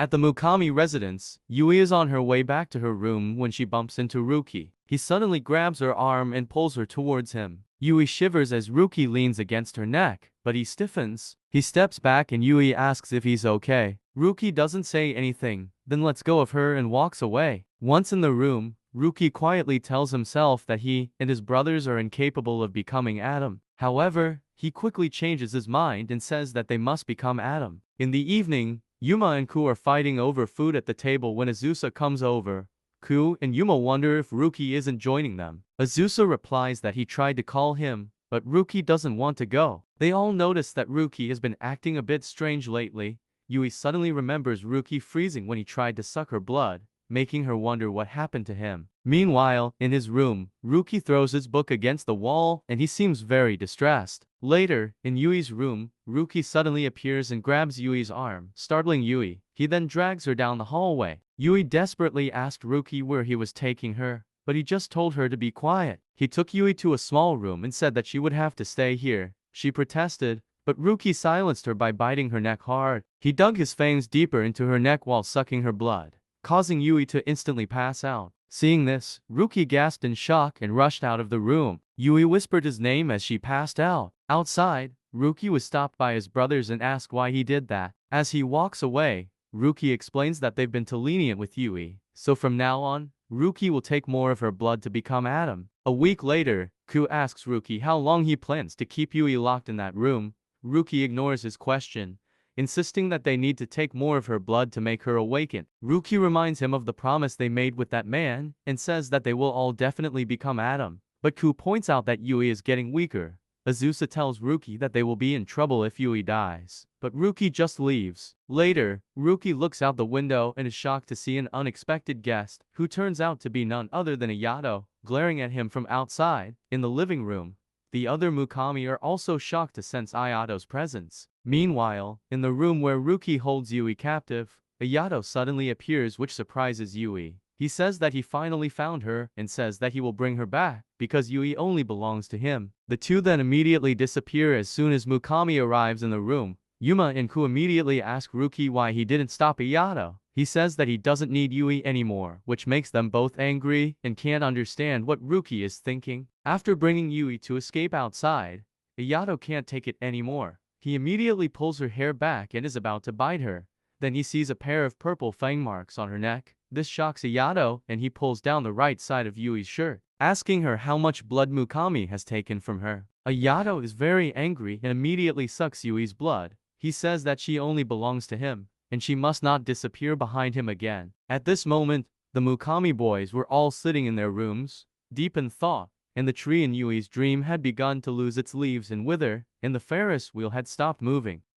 At the Mukami residence, Yui is on her way back to her room when she bumps into Ruki. He suddenly grabs her arm and pulls her towards him. Yui shivers as Ruki leans against her neck, but he stiffens. He steps back and Yui asks if he's okay. Ruki doesn't say anything, then lets go of her and walks away. Once in the room, Ruki quietly tells himself that he and his brothers are incapable of becoming Adam. However, he quickly changes his mind and says that they must become Adam. In the evening, Yuma and Ku are fighting over food at the table when Azusa comes over. Ku and Yuma wonder if Ruki isn't joining them. Azusa replies that he tried to call him, but Ruki doesn't want to go. They all notice that Ruki has been acting a bit strange lately. Yui suddenly remembers Ruki freezing when he tried to suck her blood, making her wonder what happened to him. Meanwhile, in his room, Ruki throws his book against the wall and he seems very distressed. Later, in Yui's room, Ruki suddenly appears and grabs Yui's arm, startling Yui. He then drags her down the hallway. Yui desperately asked Ruki where he was taking her, but he just told her to be quiet. He took Yui to a small room and said that she would have to stay here. She protested, but Ruki silenced her by biting her neck hard. He dug his fangs deeper into her neck while sucking her blood, causing Yui to instantly pass out. Seeing this, Ruki gasped in shock and rushed out of the room. Yui whispered his name as she passed out. Outside, Ruki was stopped by his brothers and asked why he did that. As he walks away, Ruki explains that they've been too lenient with Yui, so from now on, Ruki will take more of her blood to become Adam. A week later, Ku asks Ruki how long he plans to keep Yui locked in that room. Ruki ignores his question, insisting that they need to take more of her blood to make her awaken. Ruki reminds him of the promise they made with that man, and says that they will all definitely become Adam. But Ku points out that Yui is getting weaker. Azusa tells Ruki that they will be in trouble if Yui dies, but Ruki just leaves. Later, Ruki looks out the window and is shocked to see an unexpected guest, who turns out to be none other than Ayato, glaring at him from outside. In the living room, the other Mukami are also shocked to sense Ayato's presence. Meanwhile, in the room where Ruki holds Yui captive, Ayato suddenly appears, which surprises Yui. He says that he finally found her and says that he will bring her back because Yui only belongs to him. The two then immediately disappear as soon as Mukami arrives in the room. Yuma and Ku immediately ask Ruki why he didn't stop Ayato. He says that he doesn't need Yui anymore, which makes them both angry and can't understand what Ruki is thinking. After bringing Yui to escape outside, Ayato can't take it anymore. He immediately pulls her hair back and is about to bite her. Then he sees a pair of purple fang marks on her neck. This shocks Ayato and he pulls down the right side of Yui's shirt, asking her how much blood Mukami has taken from her. Ayato is very angry and immediately sucks Yui's blood. He says that she only belongs to him, and she must not disappear behind him again. At this moment, the Mukami boys were all sitting in their rooms, deep in thought, and the tree in Yui's dream had begun to lose its leaves and wither, and the Ferris wheel had stopped moving.